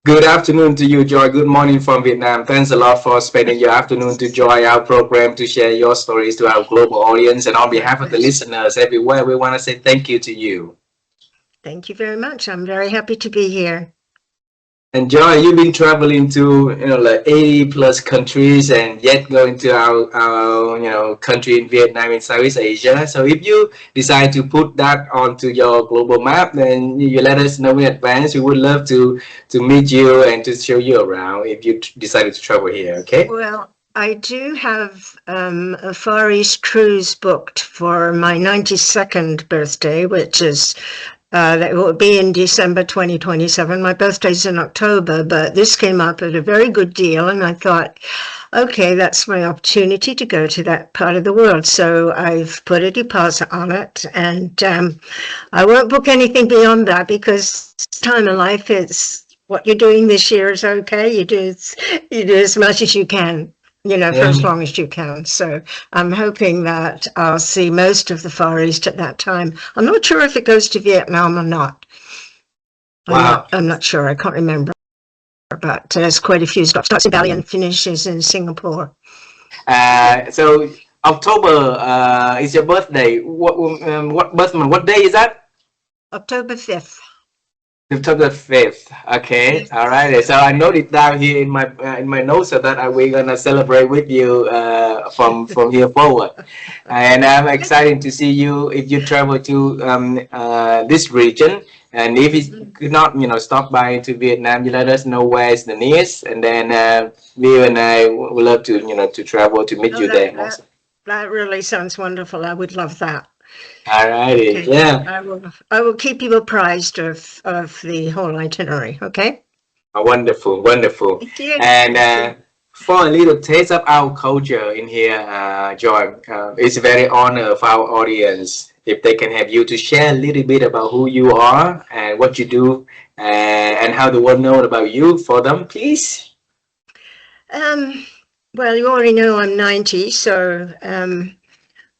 Good afternoon to you, Joy. Good morning from Vietnam. Thanks a lot for spending your afternoon to join our program to share your stories to our global audience. And on behalf of the listeners everywhere, we want to say thank you to you. Thank you very much. I'm very happy to be here. And Joy, you've been traveling to like 80 plus countries, and yet going to our country in Vietnam in Southeast Asia. So if you decide to put that onto your global map, then you let us know in advance. We would love to meet you and to show you around if you decided to travel here. Okay. Well, I do have a Far East cruise booked for my 92nd birthday, which is that will be in December 2027. My birthday's in October, but this came up at a very good deal, and I thought, okay, that's my opportunity to go to that part of the world. So I've put a deposit on it, and I won't book anything beyond that because time of life is what you're doing this year is okay. You do as much as you can, for as long as you can. So I'm hoping that I'll see most of the Far East at that time. I'm not sure if it goes to Vietnam or not. Wow. I'm not sure. I can't remember. But there's quite a few stops. Starts in Bali and finishes in Singapore. So October is your birthday. What birth month? What day is that? October 5th. October 5th. Okay, all right. So I note it down here in my notes so that we're gonna celebrate with you from here forward. And I'm excited to see you if you travel to this region. And if you could not, stop by to Vietnam, you let us know where is the nearest, and then me and I would love to, to travel to meet you there. Also. That really sounds wonderful. I would love that. All righty, Okay. yeah. I will keep you apprised of the whole itinerary. Okay. Wonderful, wonderful. Thank you. And for a little taste of our culture in here, Joy, it's a very honor for our audience if they can have you to share a little bit about who you are and what you do and how the world knows about you for them, please. Well, you already know I'm 90, so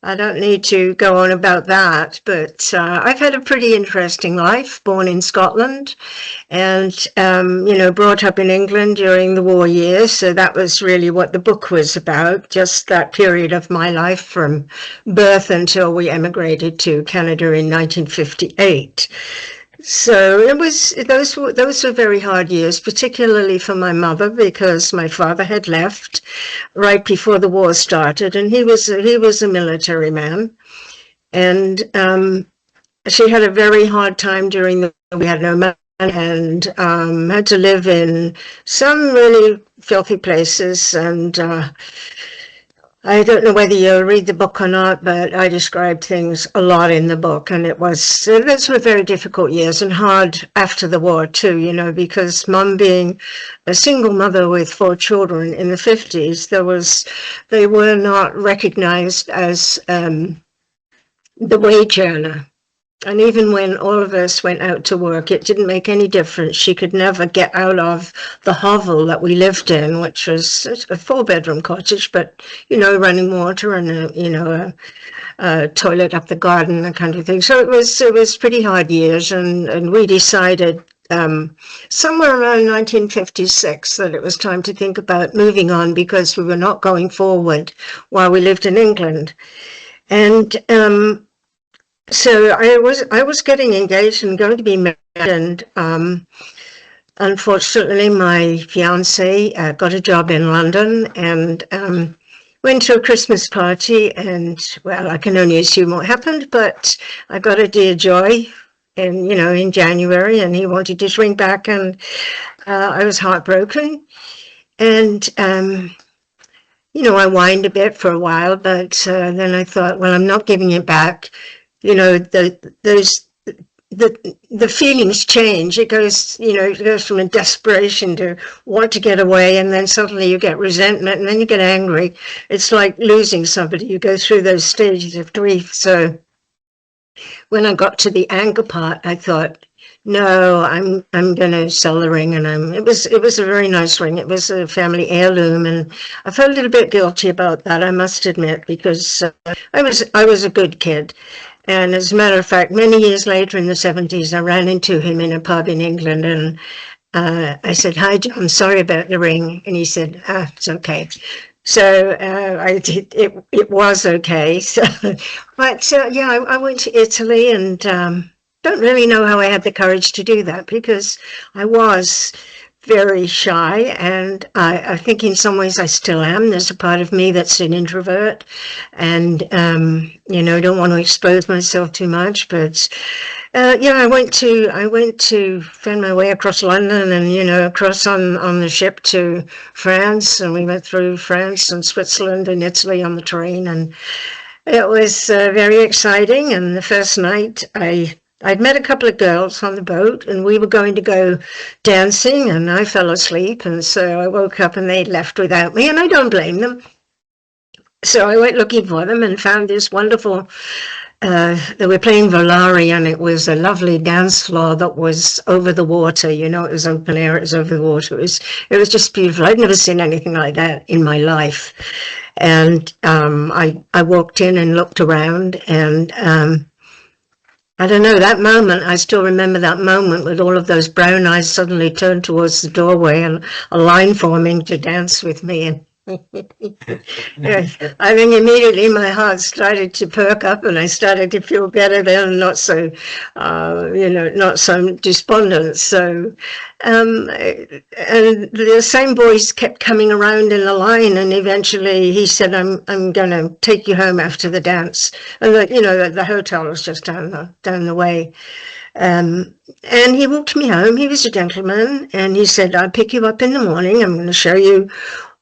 I don't need to go on about that, but I've had a pretty interesting life, born in Scotland and, brought up in England during the war years. So that was really what the book was about, just that period of my life from birth until we emigrated to Canada in 1958. So it was those were very hard years, particularly for my mother, because my father had left right before the war started, and he was a military man, and she had a very hard time during the. We had no money and had to live in some really filthy places, and I don't know whether you'll read the book or not, but I described things a lot in the book, and those were very difficult years and hard after the war too, because Mum being a single mother with 4 children in the 50s, they were not recognized as the wage earner. And even when all of us went out to work, it didn't make any difference. She could never get out of the hovel that we lived in, which was a 4-bedroom cottage, but, running water and, a toilet up the garden, that kind of thing. So it was pretty hard years. And we decided somewhere around 1956 that it was time to think about moving on because we were not going forward while we lived in England. And so I was getting engaged and going to be married, and unfortunately my fiance got a job in London and went to a Christmas party, and well, I can only assume what happened, but I got a dear Joy in January, and he wanted to ring back, and I was heartbroken, and I whined a bit for a while, but then I thought, well, I'm not giving it back. The feelings change. It goes from a desperation to want to get away, and then suddenly you get resentment, and then you get angry. It's like losing somebody. You go through those stages of grief. So when I got to the anger part, I thought, no, I'm going to sell the ring, and it was a very nice ring. It was a family heirloom, and I felt a little bit guilty about that, I must admit, because I was a good kid. And as a matter of fact, many years later in the 70s, I ran into him in a pub in England, and I said, "Hi, John, sorry about the ring." And he said, "It's okay." So I did, it was okay. So, but yeah, I went to Italy and don't really know how I had the courage to do that because I was very shy, and I think in some ways I still am. There's a part of me that's an introvert, and don't want to expose myself too much. But yeah, I went to find my way across London, and across on the ship to France, and we went through France and Switzerland and Italy on the train, and it was very exciting. And the first night, I'd met a couple of girls on the boat, and we were going to go dancing, and I fell asleep, and so I woke up and they'd left without me, and I don't blame them. So I went looking for them and found this wonderful, they were playing Volare, and it was a lovely dance floor that was over the water. It was open air, it was over the water. It was just beautiful. I'd never seen anything like that in my life. And I walked in and looked around, and I don't know, that moment, I still remember that moment with all of those brown eyes suddenly turned towards the doorway and a line forming to dance with me. And I think immediately my heart started to perk up, and I started to feel better then, not so, not so despondent. So, and the same boys kept coming around in the line, and eventually he said, "I'm going to take you home after the dance." And the hotel was just down the way. And he walked me home. He was a gentleman, and he said, "I'll pick you up in the morning. I'm going to show you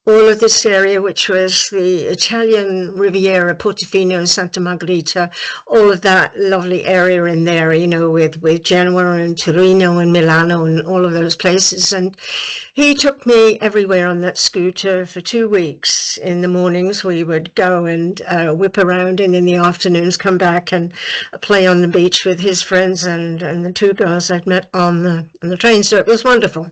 all of this area, which was the Italian Riviera, Portofino, Santa Margherita, all of that lovely area in there, with Genoa and Torino and Milano and all of those places." And he took me everywhere on that scooter for 2 weeks. In the mornings, we would go and whip around, and in the afternoons come back and play on the beach with his friends and the two girls I'd met on the train. So it was wonderful.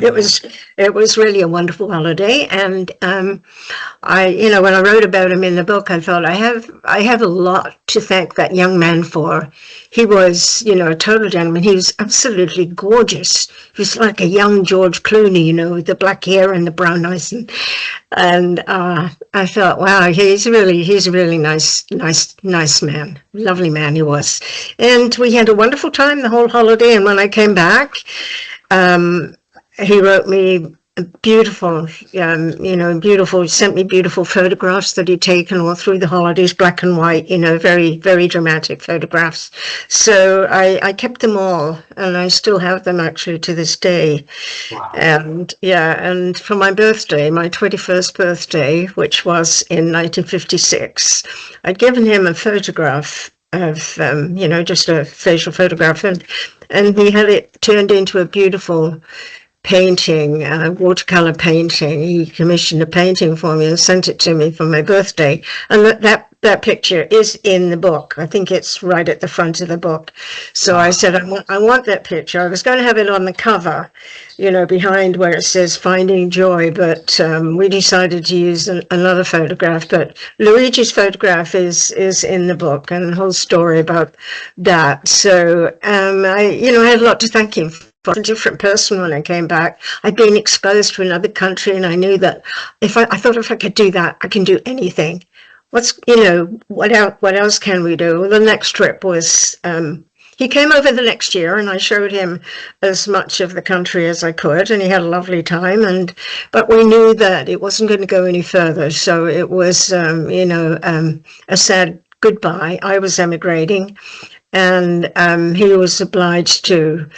It was really a wonderful holiday, and when I wrote about him in the book, I thought I have a lot to thank that young man for. He was, a total gentleman. He was absolutely gorgeous. He was like a young George Clooney, with the black hair and the brown eyes, and I thought, wow, he's a really nice man, lovely man he was, and we had a wonderful time the whole holiday. And when I came back, he wrote me beautiful, sent me beautiful photographs that he'd taken all through the holidays, black and white, very, very dramatic photographs. So I kept them all, and I still have them actually to this day. Wow. And for my birthday, my 21st birthday, which was in 1956, I'd given him a photograph of, just a facial photograph, and he had it turned into a beautiful painting, watercolor painting. He commissioned a painting for me and sent it to me for my birthday. And that picture is in the book. I think it's right at the front of the book. So I said, I want that picture. I was going to have it on the cover, behind where it says Finding Joy, but we decided to use another photograph. But Luigi's photograph is in the book, and the whole story about that. So I had a lot to thank him for. A different person when I came back. I'd been exposed to another country, and I knew that I thought if I could do that, I can do anything. What else can we do? Well, the next trip was, he came over the next year, and I showed him as much of the country as I could, and he had a lovely time. But we knew that it wasn't going to go any further, so it was, a sad goodbye. I was emigrating, and he was obliged to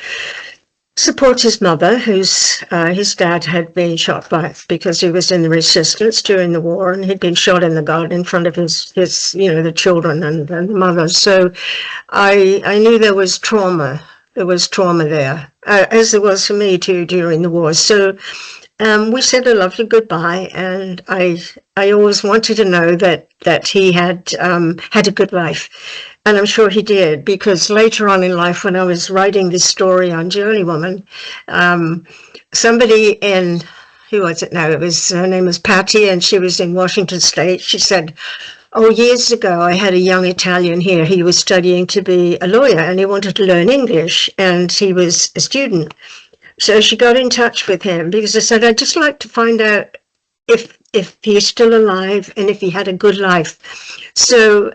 support his mother, his dad had been shot because he was in the resistance during the war, and he'd been shot in the garden in front of his the children and the mother. So I knew there was trauma. There was trauma there, as there was for me too during the war. So we said a lovely goodbye, and I always wanted to know that he had had a good life. And I'm sure he did, because later on in life, when I was writing this story on Journeywoman, somebody who was it now? Her name was Patty, and she was in Washington State. She said, "Oh, years ago, I had a young Italian here. He was studying to be a lawyer, and he wanted to learn English, and he was a student. So she got in touch with him because I said, I'd just like to find out if he's still alive and if he had a good life. So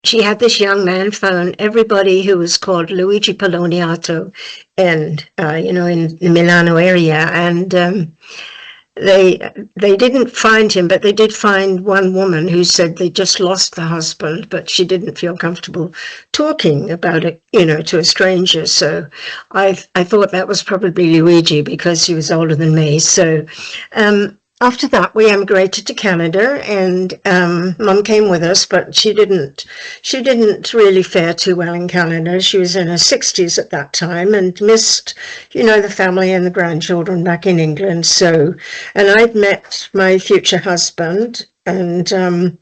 she had this young man phone everybody who was called Luigi Poloniato, and in the Milano area, and they didn't find him, but they did find one woman who said they just lost the husband, but she didn't feel comfortable talking about it, to a stranger. So I thought that was probably Luigi because he was older than me. So after that, we emigrated to Canada, and Mum came with us, but she didn't really fare too well in Canada. She was in her 60s at that time and missed, the family and the grandchildren back in England. So, and I'd met my future husband, and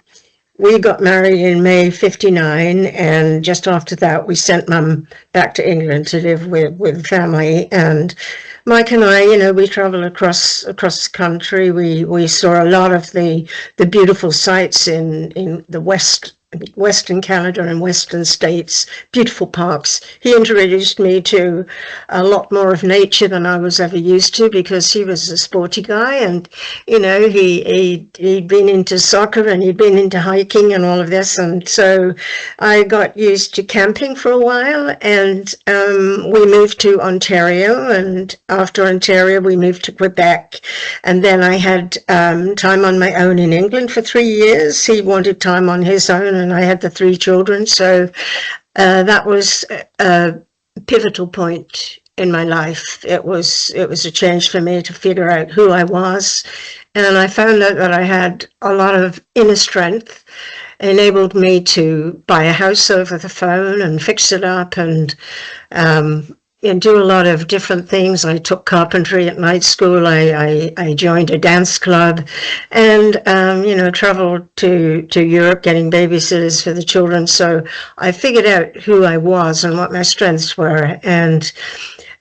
we got married in May '59, and just after that, we sent Mum back to England to live with family. And Mike and I, we traveled across the country. We saw a lot of the beautiful sights in the Western Canada and Western states, beautiful parks. He introduced me to a lot more of nature than I was ever used to because he was a sporty guy, and he'd been into soccer and he'd been into hiking and all of this, and so I got used to camping for a while, and we moved to Ontario, and after Ontario we moved to Quebec, and then I had time on my own in England for 3 years. He wanted time on his own, and I had the 3 children. So that was a pivotal point in my life. It was a change for me to figure out who I was. And I found out that I had a lot of inner strength, enabled me to buy a house over the phone and fix it up and do a lot of different things. I took carpentry at night school. I joined a dance club, and traveled to Europe getting babysitters for the children. So I figured out who I was and what my strengths were. And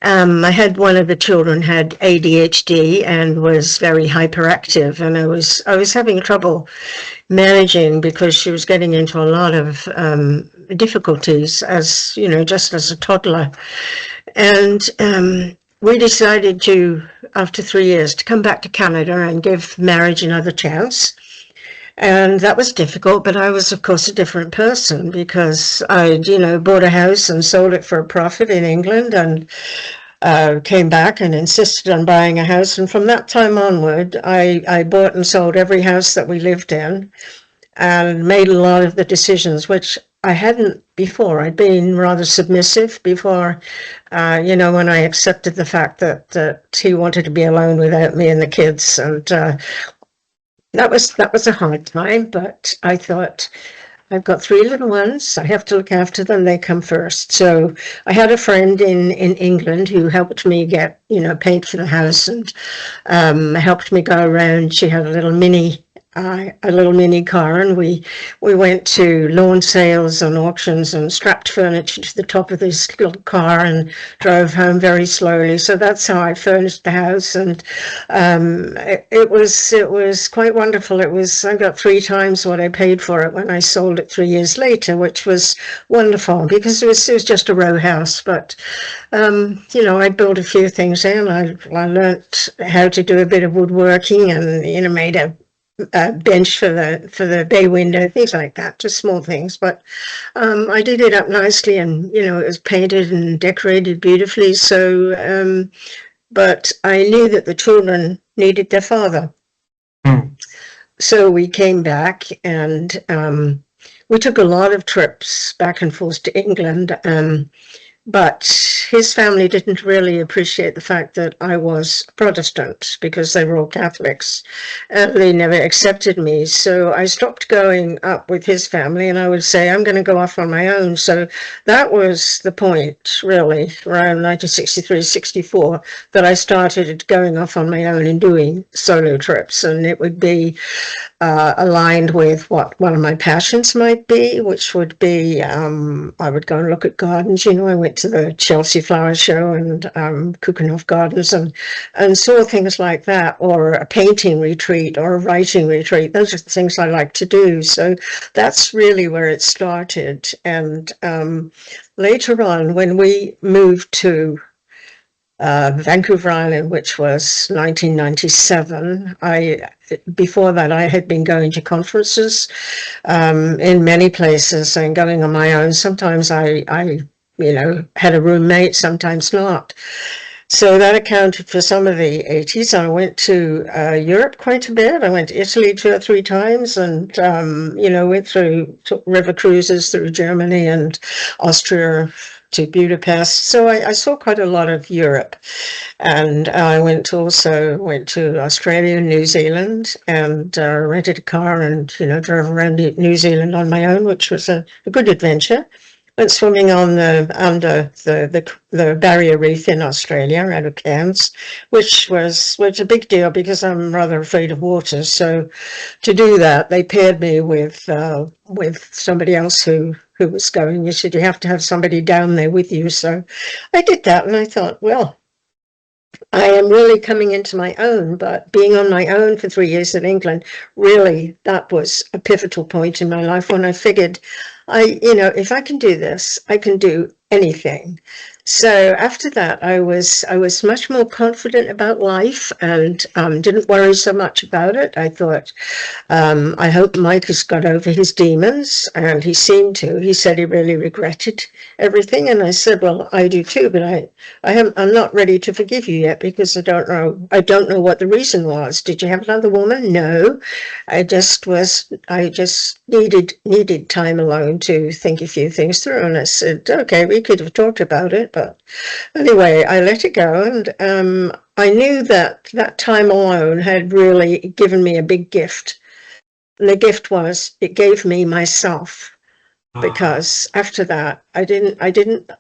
I had one of the children had ADHD and was very hyperactive, and I was having trouble managing because she was getting into a lot of difficulties as just as a toddler. And we decided to, after 3 years, to come back to Canada and give marriage another chance. And that was difficult, but I was, of course, a different person because I'd, bought a house and sold it for a profit in England, and came back and insisted on buying a house. And from that time onward, I bought and sold every house that we lived in and made a lot of the decisions, which I hadn't before. I'd been rather submissive before, when I accepted the fact that he wanted to be alone without me and the kids. And that was a hard time, but I thought, I've got 3 little ones. I have to look after them. They come first. So I had a friend in England who helped me get, paint for the house, and helped me go around. She had a little mini car, and we went to lawn sales and auctions and strapped furniture to the top of this little car and drove home very slowly. So that's how I furnished the house, and it was quite wonderful. I got 3 times what I paid for it when I sold it 3 years later, which was wonderful because it was just a row house. But I built a few things in. I learnt how to do a bit of woodworking, and made a bench for the bay window, things like that, just small things. But I did it up nicely, and it was painted and decorated beautifully. So but I knew that the children needed their father. So we came back, and we took a lot of trips back and forth to England. But his family didn't really appreciate the fact that I was Protestant because they were all Catholics, and they never accepted me. So I stopped going up with his family, and I would say, I'm going to go off on my own. So that was the point, really, around 1963, 64, that I started going off on my own and doing solo trips. And it would be aligned with what one of my passions might be, which would be I would go and look at gardens. I went to the Chelsea Flower Show and Keukenhof Gardens and saw things like that, or a painting retreat or a writing retreat. Those are the things I like to do. So that's really where it started. And later on, when we moved to Vancouver Island, which was 1997. Before that, I had been going to conferences in many places and going on my own. Sometimes I had a roommate, sometimes not. So that accounted for some of the 80s. I went to Europe quite a bit. I went to Italy 2 or 3 times and, took river cruises through Germany and Austria to Budapest. So I saw quite a lot of Europe. And I also went to Australia and New Zealand and rented a car and, drove around New Zealand on my own, which was a good adventure. Went swimming under the barrier reef in Australia out of Cairns, which was a big deal because I'm rather afraid of water. So to do that, they paired me with somebody else who was going. You said you have to have somebody down there with you. So I did that, and I thought, well, I am really coming into my own, but being on my own for 3 years in England, really, that was a pivotal point in my life when I figured, if I can do this, I can do anything. So after that, I was much more confident about life and didn't worry so much about it. I thought, I hope Mike has got over his demons, and he seemed to. He said he really regretted everything, and I said, well, I do too, but I'm not ready to forgive you yet because I don't know what the reason was. Did you have another woman? No, I just needed time alone to think a few things through, and I said, okay, we could have talked about it, but anyway, I let it go, and I knew that time alone had really given me a big gift. And the gift was it gave me myself, because after that I didn't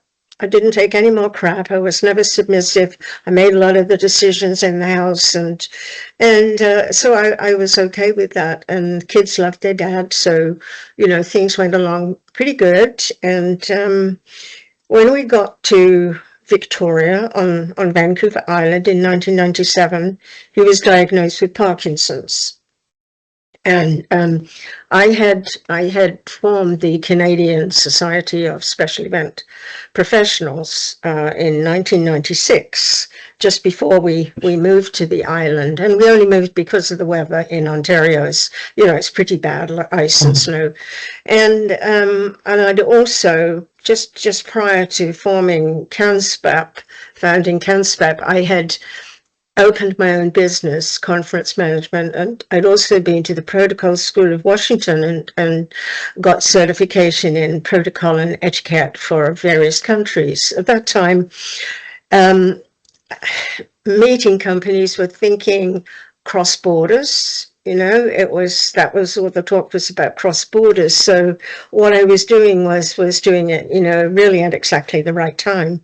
take any more crap. I was never submissive. I made a lot of the decisions in the house, and so I was okay with that. And kids loved their dad, so things went along pretty good. And when we got to Victoria on Vancouver Island in 1997, he was diagnosed with Parkinson's. And I had formed the Canadian Society of Special Event Professionals in 1996, just before we moved to the island. And we only moved because of the weather in Ontario. It's pretty bad, ice and snow. And I'd also, just prior to founding CANSPAP, I had opened my own business, conference management, and I'd also been to the Protocol School of Washington and got certification in protocol and etiquette for various countries. At that time, meeting companies were thinking cross borders. That was what the talk was about, cross borders. So what I was doing was doing it, really at exactly the right time.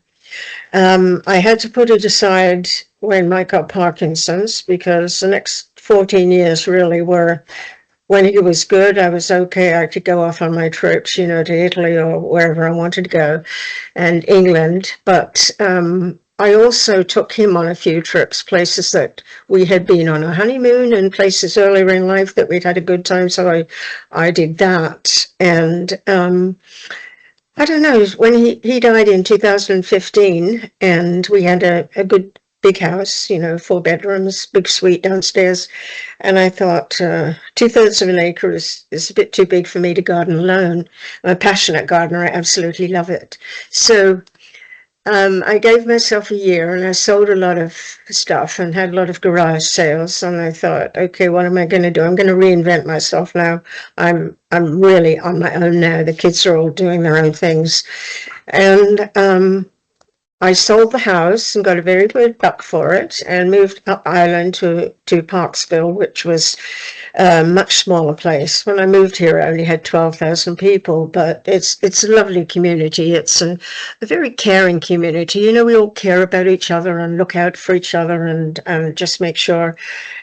I had to put it aside when Mike got Parkinson's, because the next 14 years really were, when he was good, I was okay. I could go off on my trips, to Italy or wherever I wanted to go, and England. But I also took him on a few trips, places that we had been on a honeymoon and places earlier in life that we'd had a good time. So I did that. And I don't know, when he died in 2015, and we had a good big house, 4 bedrooms, big suite downstairs. And I thought 2/3 of an acre is a bit too big for me to garden alone. I'm a passionate gardener. I absolutely love it. So I gave myself a year, and I sold a lot of stuff and had a lot of garage sales. And I thought, okay, what am I going to do? I'm going to reinvent myself now. I'm really on my own now. The kids are all doing their own things. And I sold the house and got a very good buck for it, and moved up island to Parksville, which was a much smaller place. When I moved here, I only had 12,000 people, but it's a lovely community. It's a very caring community. We all care about each other and look out for each other, and just make sure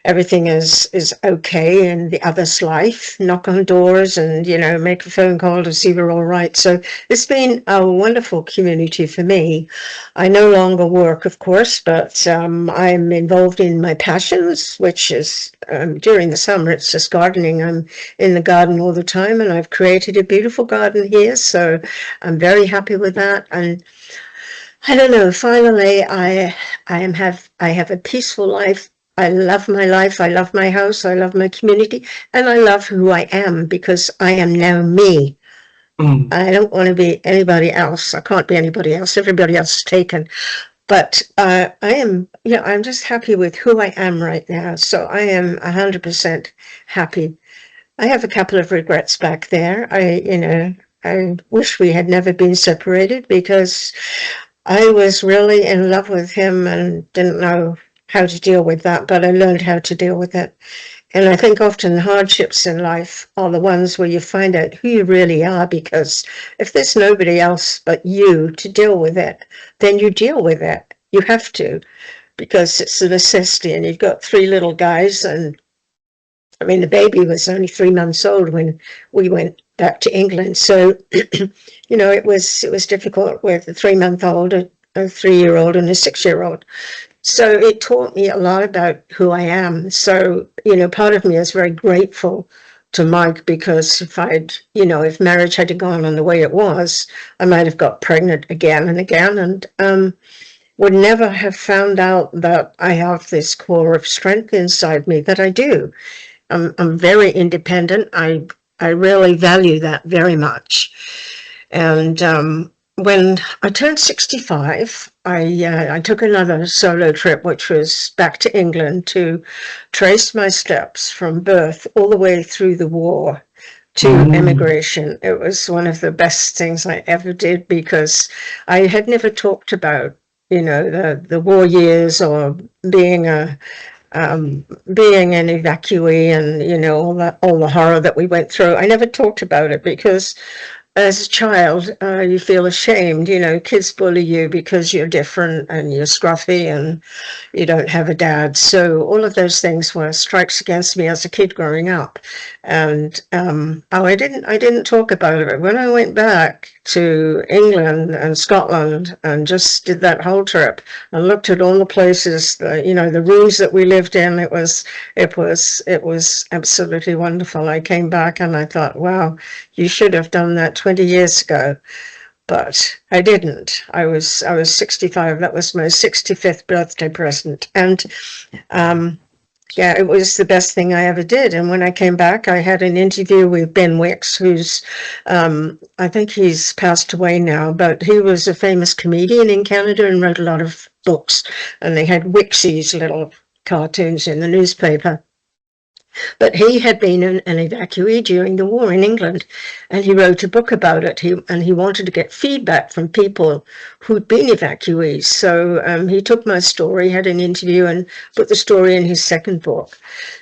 everything is okay in the other's life. Knock on doors and, make a phone call to see we're all right. So it's been a wonderful community for me. I no longer work, of course, but I'm involved in my passions, which is during the summer, it's just gardening. I'm in the garden all the time, and I've created a beautiful garden here, so I'm very happy with that. And I don't know. Finally, I have a peaceful life. I love my life. I love my house. I love my community, and I love who I am because I am now me. Mm. I don't want to be anybody else. I can't be anybody else. Everybody else is taken. But I am, I'm just happy with who I am right now. So I am 100% happy. I have a couple of regrets back there. I wish we had never been separated because I was really in love with him and didn't know how to deal with that, but I learned how to deal with it. And I think often hardships in life are the ones where you find out who you really are, because if there's nobody else but you to deal with it, then you deal with it. You have to, because it's a necessity. And you've got three little guys, and I mean, the baby was only 3 months old when we went back to England. So, it was difficult with a 3-month-old, a 3-year-old, and a 6-year-old. So it taught me a lot about who I am. So, part of me is very grateful to Mike, because if marriage had gone on the way it was, I might have got pregnant again and again, and would never have found out that I have this core of strength inside me that I do. I'm very independent. I really value that very much. And when I turned 65, I took another solo trip, which was back to England, to trace my steps from birth all the way through the war to emigration. It was one of the best things I ever did, because I had never talked about, the war years, or being being an evacuee, and all the horror that we went through. I never talked about it because as a child, you feel ashamed. Kids bully you because you're different and you're scruffy and you don't have a dad. So all of those things were strikes against me as a kid growing up. And I didn't talk about it. When I went back to England and Scotland and just did that whole trip and looked at all the places, the rooms that we lived in, it was absolutely wonderful. I came back and I thought, wow, you should have done that 20 years ago. But I didn't. I was 65. That was my 65th birthday present. And it was the best thing I ever did. And when I came back, I had an interview with Ben Wicks, who's, I think he's passed away now, but he was a famous comedian in Canada and wrote a lot of books. And they had Wixie's little cartoons in the newspaper. But he had been an evacuee during the war in England, and he wrote a book about it. He wanted to get feedback from people who'd been evacuees. So he took my story, had an interview, and put the story in his second book.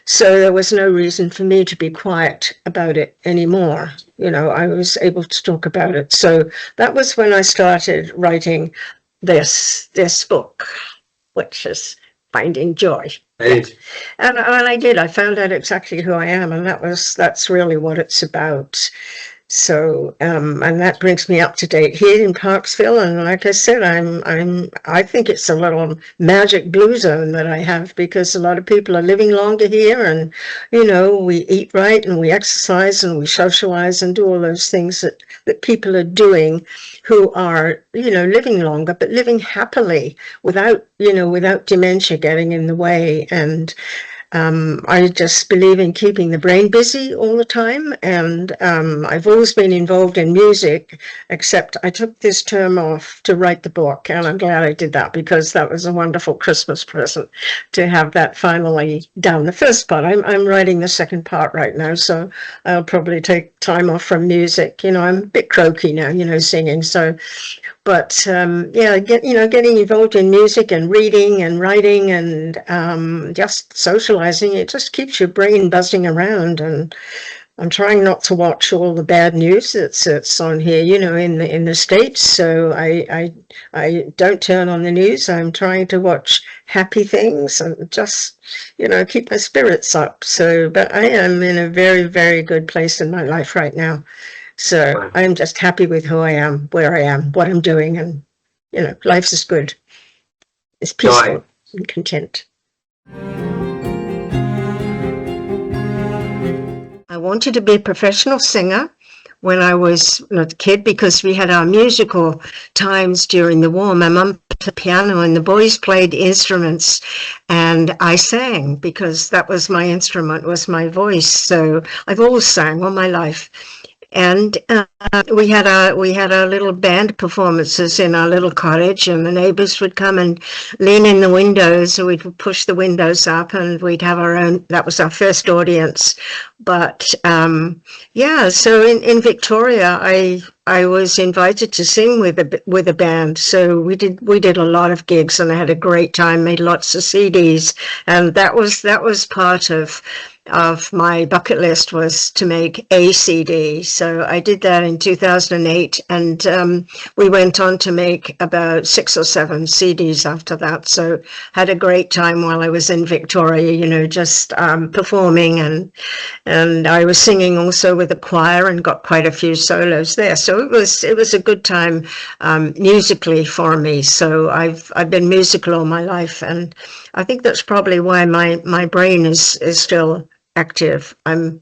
So there was no reason for me to be quiet about it anymore. I was able to talk about it. So that was when I started writing this book, which is Finding Joy. Right. And I did. I found out exactly who I am, and that's really what it's about. So, and that brings me up to date here in Parksville. And like I said, I think it's a little magic blue zone that I have, because a lot of people are living longer here, and we eat right and we exercise and we socialize and do all those things that people are doing who are living longer, but living happily without dementia getting in the way. And I just believe in keeping the brain busy all the time, and I've always been involved in music, except I took this term off to write the book, and I'm glad I did that, because that was a wonderful Christmas present to have that finally done. The first part, I'm writing the second part right now, so I'll probably take time off from music. I'm a bit croaky now, singing, so. But getting involved in music and reading and writing and just socializing, it just keeps your brain buzzing around. And I'm trying not to watch all the bad news that's on here, in the States. So I don't turn on the news. I'm trying to watch happy things and just keep my spirits up. So, but I am in a very, very good place in my life right now. So I'm just happy with who I am, where I am, what I'm doing, and life is good. It's peaceful and content. I wanted to be a professional singer when I was not a kid, because we had our musical times during the war. My mum played the piano and the boys played instruments, and I sang because that was my instrument, was my voice. So I've always sang all my life. And we had our little band performances in our little cottage, and the neighbors would come and lean in the windows, and we'd push the windows up, and we'd have our own. That was our first audience. But yeah, so in Victoria, I was invited to sing with a band. So we did a lot of gigs, and I had a great time. Made lots of CDs, and that was part of my bucket list, was to make a CD. So I did that in 2008, and we went on to make about 6 or 7 CDs after that. So had a great time while I was in Victoria, you know, just performing, and I was singing also with a choir and got quite a few solos there. So it was a good time musically for me. So I've been musical all my life, and I think that's probably why my brain is still active. I'd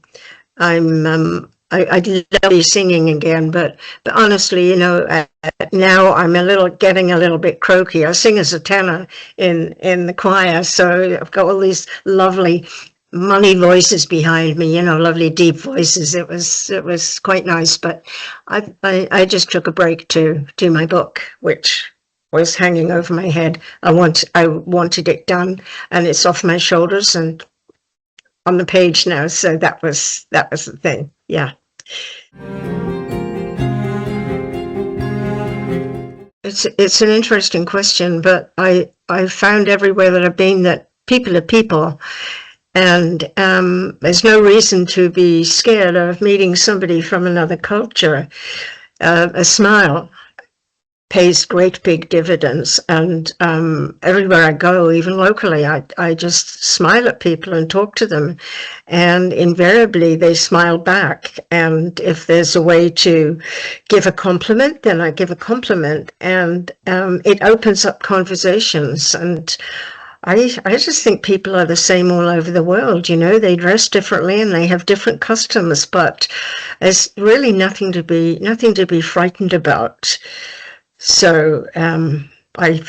love to be singing again, but honestly, you know, now I'm getting a little bit croaky. I sing as a tenor in the choir, so I've got all these lovely money voices behind me, you know, lovely deep voices. It was quite nice, but I just took a break to do my book, which was hanging over my head. I wanted it done, and it's off my shoulders and on the page now. So that was the thing. Yeah. It's an interesting question, but I found everywhere that I've been that people are people, and there's no reason to be scared of meeting somebody from another culture. A smile pays great big dividends, and everywhere I go, even locally, I just smile at people and talk to them, and invariably they smile back. And if there's a way to give a compliment, then I give a compliment, and it opens up conversations. And I just think people are the same all over the world. You know, they dress differently and they have different customs, but there's really nothing to be frightened about. So I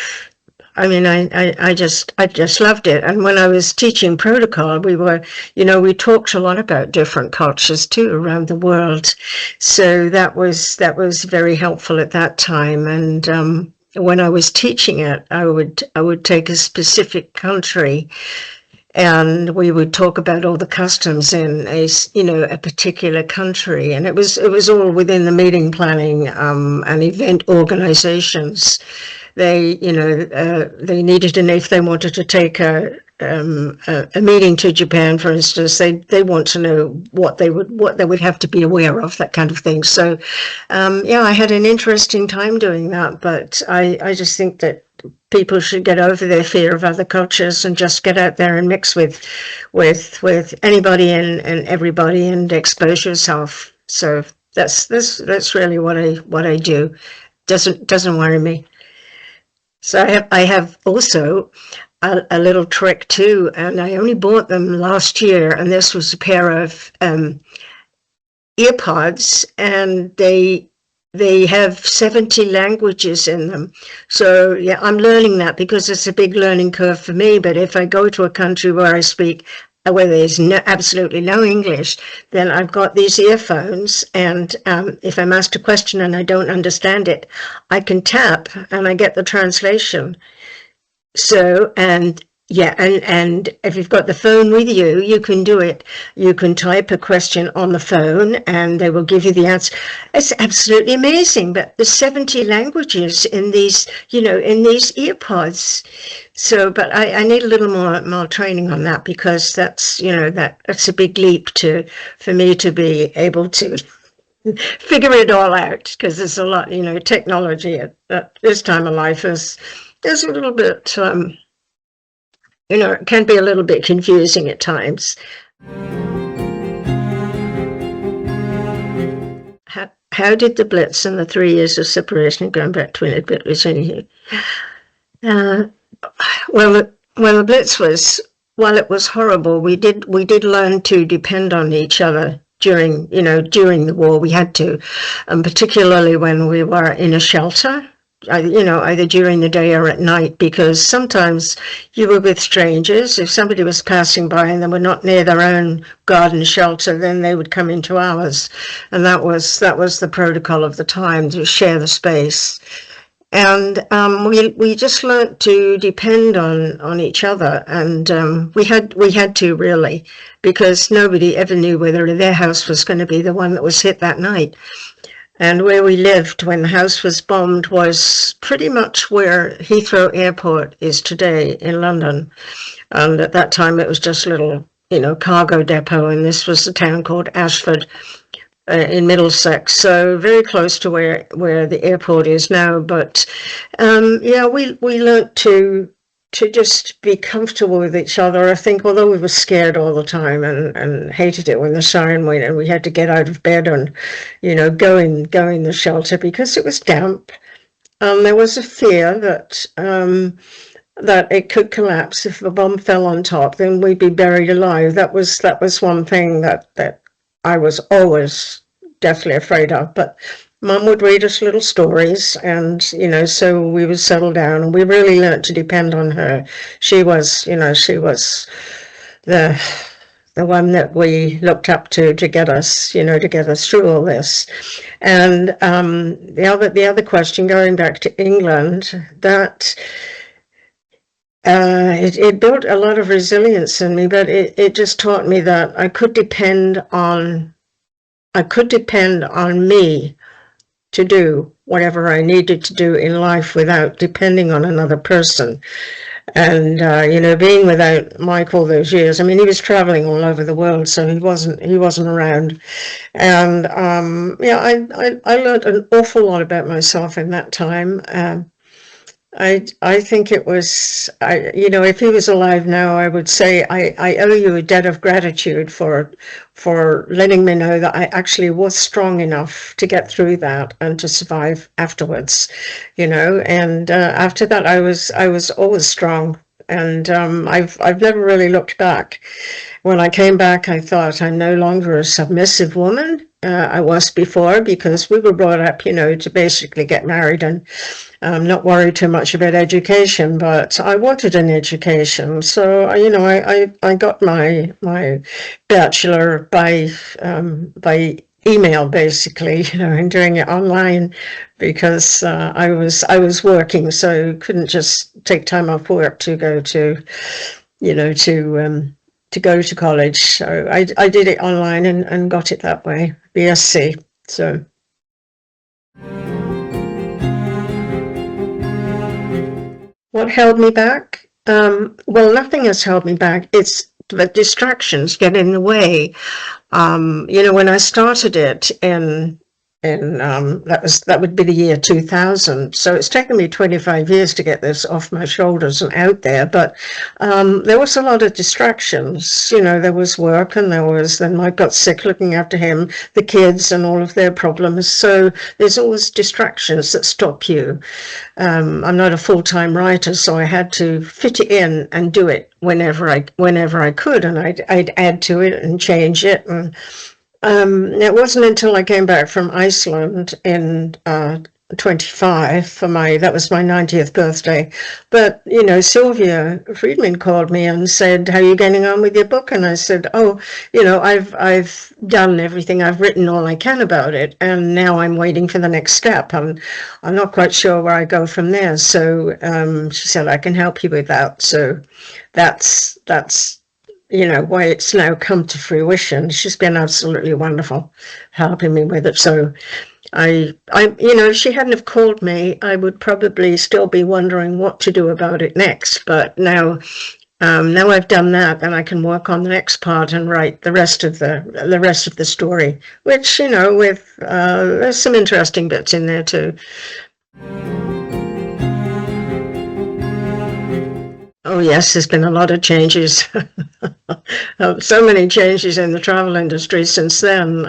just loved it. And when I was teaching protocol, we talked a lot about different cultures too around the world. So that was very helpful at that time. And when I was teaching it, I would take a specific country, and we would talk about all the customs in a particular country, and it was all within the meeting planning and event organizations. They needed, and if they wanted to take a meeting to Japan, for instance, they want to know what they would have to be aware of, that kind of thing. So I had an interesting time doing that, but I just think that people should get over their fear of other cultures and just get out there and mix with anybody and everybody and expose yourself. So that's really what I do. Doesn't worry me. So I have also a little trick too, and I only bought them last year, and this was a pair of earpods, and they have 70 languages in them. So yeah, I'm learning that because it's a big learning curve for me. But if I go to a country where there's absolutely no English, then I've got these earphones, and if I'm asked a question and I don't understand it, I can tap and I get the translation. So, and if you've got the phone with you, you can do it. You can type a question on the phone and they will give you the answer. It's absolutely amazing. But there's 70 languages in these earpods. So, but I need a little more training on that, because that's a big leap for me to be able to figure it all out, because there's a lot, technology at this time of life is a little bit, it can be a little bit confusing at times. How did the Blitz and the 3 years of separation, going back to it a bit, was anything? Well, the Blitz was, while it was horrible, we did learn to depend on each other during the war. We had to, and particularly when we were in a shelter, either during the day or at night, because sometimes you were with strangers. If somebody was passing by and they were not near their own garden shelter, then they would come into ours, and that was the protocol of the time, to share the space. And we just learnt to depend on each other, and we had to, really, because nobody ever knew whether their house was going to be the one that was hit that night. And where we lived when the house was bombed was pretty much where Heathrow Airport is today in London. And at that time it was just a little, cargo depot, and this was a town called Ashford in Middlesex, so very close to where the airport is now. But we learnt to just be comfortable with each other. I think, although we were scared all the time and hated it when the siren went and we had to get out of bed and, go in the shelter because it was damp. There was a fear that it could collapse. If a bomb fell on top, then we'd be buried alive. That was one thing that I was always deathly afraid of. But Mum would read us little stories, and so we would settle down, and we really learnt to depend on her. She was the one that we looked up to get us through all this. And the other question, going back to England, that it built a lot of resilience in me, but it just taught me that I could depend on me to do whatever I needed to do in life without depending on another person. And being without Mike all those years, I mean, he was traveling all over the world, so he wasn't around. And I learned an awful lot about myself in that time. I think it was, if he was alive now, I would say I owe you a debt of gratitude for letting me know that I actually was strong enough to get through that and to survive afterwards, and after that I was always strong, and I've never really looked back. When I came back, I thought, I'm no longer a submissive woman. I was before, because we were brought up, to basically get married and not worry too much about education. But I wanted an education, so I got my bachelor by email, basically, and doing it online, because I was working, so couldn't just take time off work to go to go to college. So I did it online and got it that way, BSc. So what held me back? Well, nothing has held me back. It's the distractions get in the way. When I started it that would be the year 2000. So it's taken me 25 years to get this off my shoulders and out there. But there was a lot of distractions. There was work, and then Mike got sick looking after him, the kids and all of their problems. So there's always distractions that stop you. I'm not a full-time writer, so I had to fit it in and do it whenever I could, and I'd add to it and change it. And it wasn't until I came back from Iceland in 25 that was my 90th birthday. But, Sylvia Friedman called me and said, how are you getting on with your book? And I said, I've done everything. I've written all I can about it, and now I'm waiting for the next step. And I'm not quite sure where I go from there. So she said, I can help you with that. So that's why it's now come to fruition. She's been absolutely wonderful helping me with it. So if she hadn't have called me, I would probably still be wondering what to do about it next. But now I've done that, and I can work on the next part and write the rest of the story, which, with there's some interesting bits in there too. Oh yes, there's been a lot of changes. So many changes in the travel industry since then.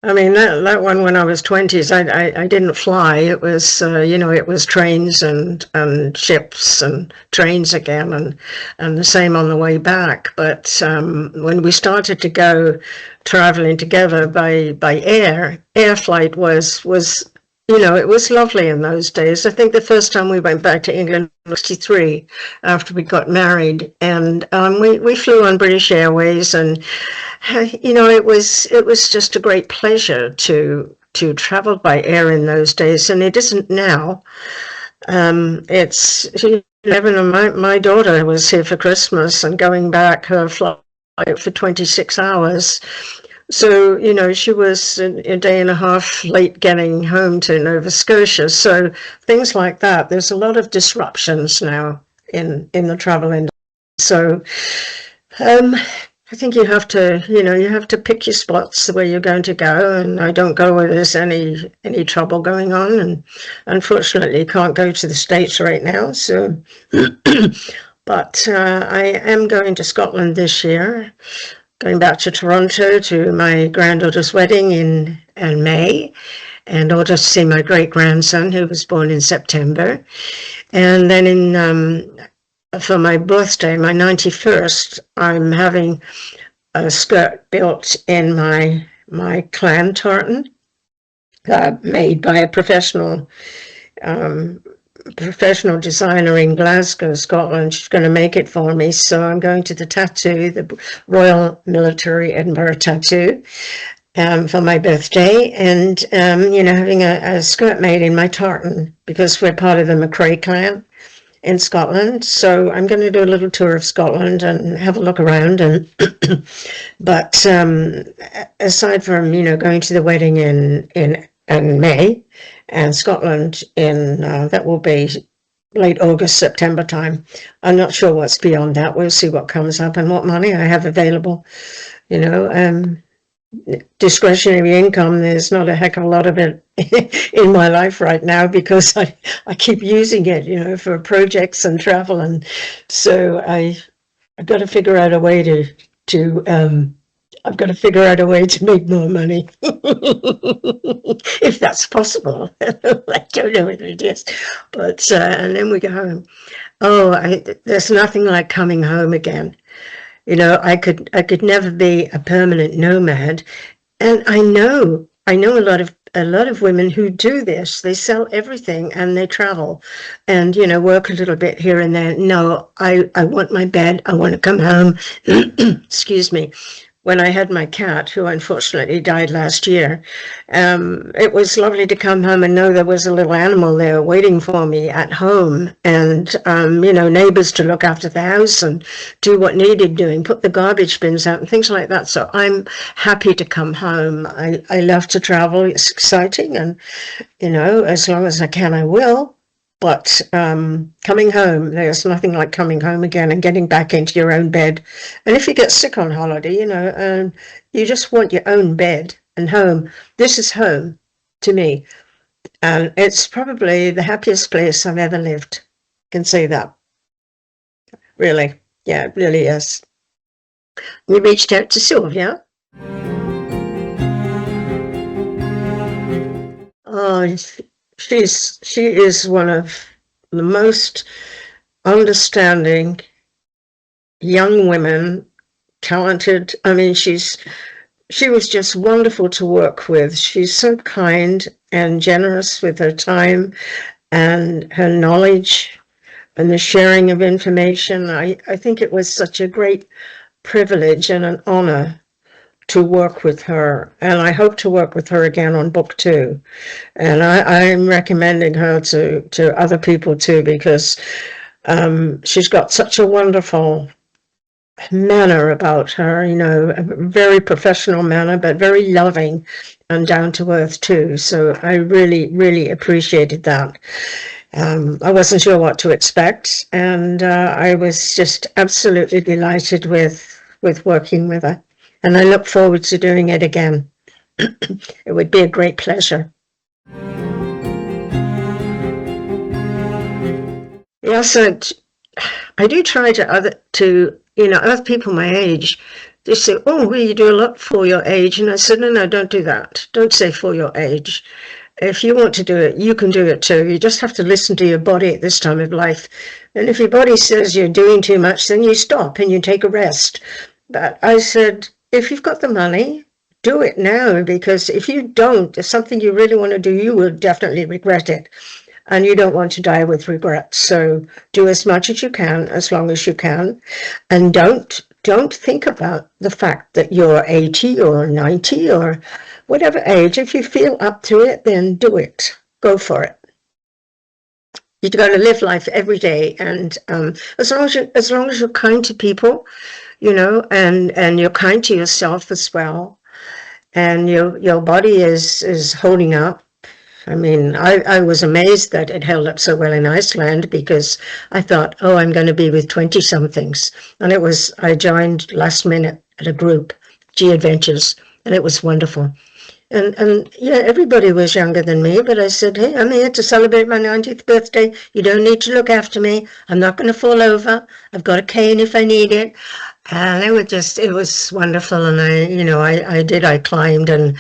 I mean, that one when I was 20s, I didn't fly. It was, it was trains and ships and trains again and the same on the way back. But when we started to go traveling together by air flight was, it was lovely in those days. I think the first time we went back to England was 63 after we got married. And we flew on British Airways, and it was just a great pleasure to travel by air in those days, and it isn't now. It's even my daughter was here for Christmas and going back her flight for 26 hours. So, she was a day and a half late getting home to Nova Scotia. So things like that. There's a lot of disruptions now in the travel industry. So I think you have to pick your spots where you're going to go, and I don't go where there's any trouble going on, and unfortunately can't go to the States right now. So, but I am going to Scotland this year, going back to Toronto to my granddaughter's wedding in May, and also to see my great-grandson who was born in September. And then for my birthday, my 91st, I'm having a skirt built in my clan tartan, made by a professional designer in Glasgow, Scotland. She's going to make it for me. So I'm going to the Royal Military Edinburgh Tattoo for my birthday, and having a skirt made in my tartan because we're part of the McRae clan in Scotland. So I'm going to do a little tour of Scotland and have a look around. And but aside from going to the wedding in May, and Scotland that will be late August, September time. I'm not sure what's beyond that. We'll see what comes up and what money I have available. Discretionary income, there's not a heck of a lot of it in my life right now because I keep using it, for projects and travel, and so I've got to figure out a way to I've got to figure out a way to make more money, if that's possible. I don't know whether it is, but and then we go home. There's nothing like coming home again. I could never be a permanent nomad, and I know a lot of women who do this. They sell everything and they travel, and work a little bit here and there. No, I want my bed. I want to come home. Excuse me. When I had my cat, who unfortunately died last year, it was lovely to come home and know there was a little animal there waiting for me at home, and neighbors to look after the house and do what needed doing, put the garbage bins out and things like that. So I'm happy to come home. I love to travel. It's exciting, and as long as I can, I will. But coming home, there's nothing like coming home again and getting back into your own bed. And if you get sick on holiday, you just want your own bed and home. This is home to me. And it's probably the happiest place I've ever lived. I can say that. Really. Yeah, it really is. We reached out to Sylvia. Oh, she is one of the most understanding young women, talented. I mean, she was just wonderful to work with. She's so kind and generous with her time and her knowledge and the sharing of information. I think it was such a great privilege and an honor to work with her, and I hope to work with her again on book 2. And I'm recommending her to other people too, because she's got such a wonderful manner about her, a very professional manner, but very loving and down to earth too. So I really, really appreciated that. I wasn't sure what to expect, and I was just absolutely delighted with working with her. And I look forward to doing it again. It would be a great pleasure. Yes, I do try to other people my age. They say, oh, well, you do a lot for your age. And I said, no, don't do that. Don't say for your age. If you want to do it, you can do it too. You just have to listen to your body at this time of life. And if your body says you're doing too much, then you stop and you take a rest. But I said, if you've got the money, do it now, because if you don't, if something you really want to do, you will definitely regret it. And you don't want to die with regret. So do as much as you can, as long as you can. And don't think about the fact that you're 80 or 90 or whatever age. If you feel up to it, then do it. Go for it. You've got to live life every day. And as long as you're kind to people, you know, and you're kind to yourself as well, and your body is holding up. I mean, I was amazed that it held up so well in Iceland, because I thought, oh, I'm going to be with 20-somethings. And I joined last minute at a group, G Adventures, and it was wonderful. And yeah, everybody was younger than me, but I said, hey, I'm here to celebrate my 90th birthday. You don't need to look after me. I'm not going to fall over. I've got a cane if I need it. And it was wonderful. And I climbed and,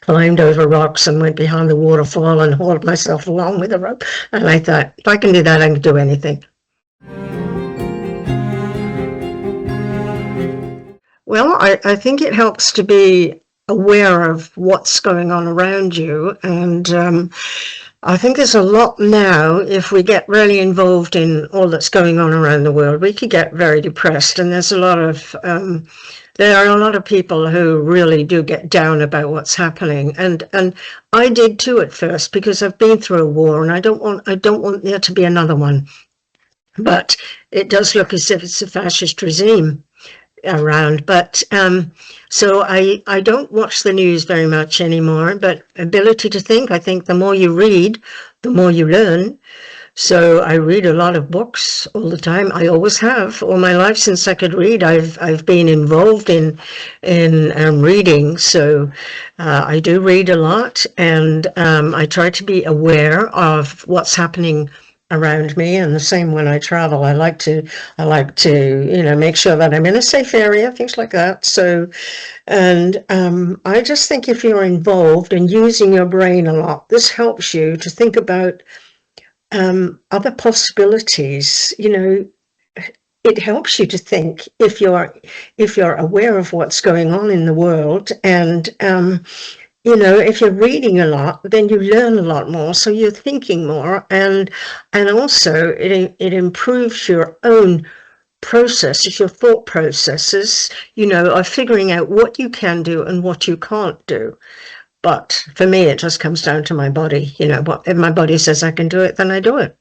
climbed over rocks and went behind the waterfall and hauled myself along with a rope. And I thought, if I can do that, I can do anything. Well, I think it helps to be aware of what's going on around you. And I think there's a lot now, if we get really involved in all that's going on around the world, we could get very depressed. And there's there are a lot of people who really do get down about what's happening. And I did too at first, because I've been through a war and I don't want there to be another one. But it does look as if it's a fascist regime around. But so I don't watch the news very much anymore. But ability to think, I think the more you read, the more you learn. So I read a lot of books all the time. I always have all my life since I could read. I've been involved in reading. So I do read a lot, and I try to be aware of what's happening around me. And the same when I travel, I like to make sure that I'm in a safe area, things like that. So, and I just think if you're involved and using your brain a lot, this helps you to think about other possibilities. It helps you to think if you're aware of what's going on in the world. And if you're reading a lot, then you learn a lot more, so you're thinking more, and also it improves your own processes, your thought processes, of figuring out what you can do and what you can't do. But for me, it just comes down to my body. If my body says I can do it, then I do it.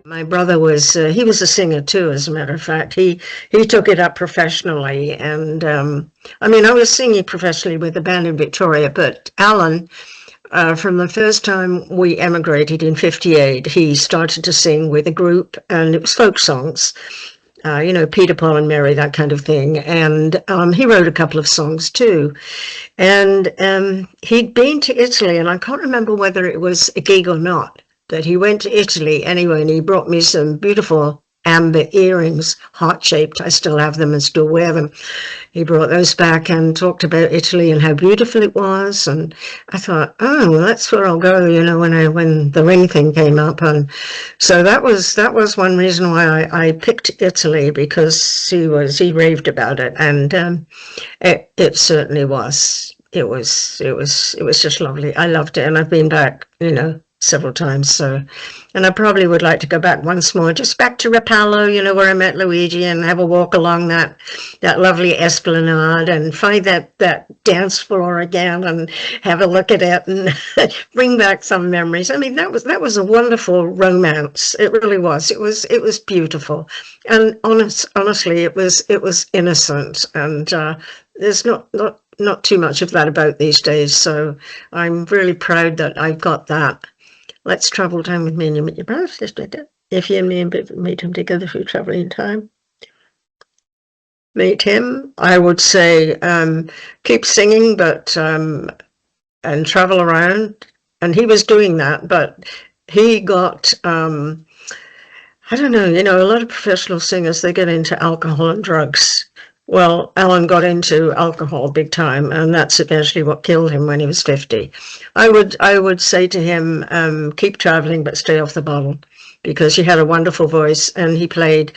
My brother was a singer too, as a matter of fact. He took it up professionally. And I was singing professionally with the band in Victoria, but Alan, from the first time we emigrated in 1958, he started to sing with a group, and it was folk songs. Peter, Paul and Mary, that kind of thing. And he wrote a couple of songs too. And he'd been to Italy, and I can't remember whether it was a gig or not, but he went to Italy anyway, and he brought me some beautiful amber earrings, heart-shaped. I still have them and still wear them. He brought those back and talked about Italy and how beautiful it was. And I thought, oh, well, that's where I'll go, when the ring thing came up. And so that was one reason why I picked Italy, because he raved about it. And it certainly was. It was just lovely. I loved it. And I've been back, several times. So, and I probably would like to go back once more, just back to Rapallo, where I met Luigi, and have a walk along that lovely esplanade and find that dance floor again and have a look at it and bring back some memories. I mean, that was a wonderful romance. It really was. It was beautiful. And honestly, it was innocent. And there's not too much of that about these days. So I'm really proud that I've got that. Let's travel down with me and you meet your brother. If you and me meet him together through traveling time. Meet him. I would say keep singing, but and travel around. And he was doing that, but he got I don't know, you know, a lot of professional singers, they get into alcohol and drugs. Well, Alan got into alcohol big time, and that's eventually what killed him when he was 50. I would say to him, keep traveling, but stay off the bottle, because he had a wonderful voice, and he played,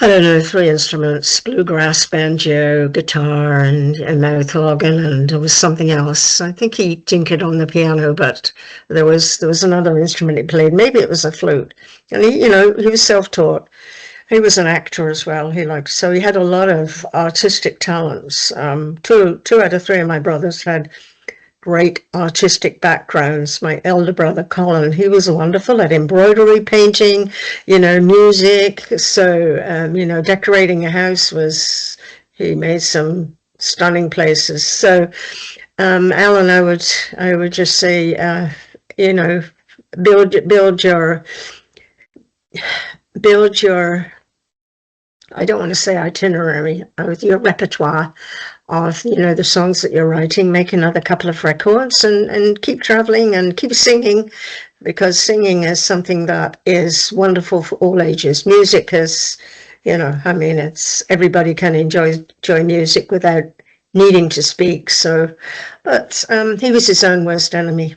I don't know, 3 instruments: bluegrass, banjo, guitar, and mouth organ, and there was something else. I think he tinkered on the piano, but there was another instrument he played. Maybe it was a flute. And he, you know, he was self-taught. He was an actor as well. So he had a lot of artistic talents. Two out of three of my brothers had great artistic backgrounds. My elder brother, Colin, he was wonderful at embroidery, painting, you know, music. So, you know, decorating a house he made some stunning places. So, Alan, I would just say, you know, build your, I don't want to say itinerary, with your repertoire of, you know, the songs that you're writing. Make another couple of records and keep traveling and keep singing, because singing is something that is wonderful for all ages. Music is, you know, I mean, it's everybody can enjoy music without needing to speak. So, but he was his own worst enemy.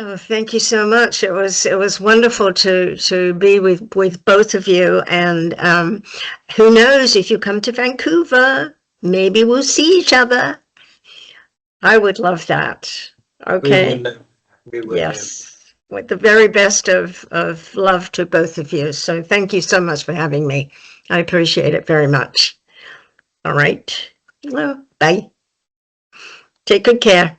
Oh, thank you so much. It was wonderful to be with both of you. And who knows, if you come to Vancouver, maybe we'll see each other. I would love that. Okay. We will. Yes. With the very best of love to both of you. So thank you so much for having me. I appreciate it very much. All right. Well, bye. Take good care.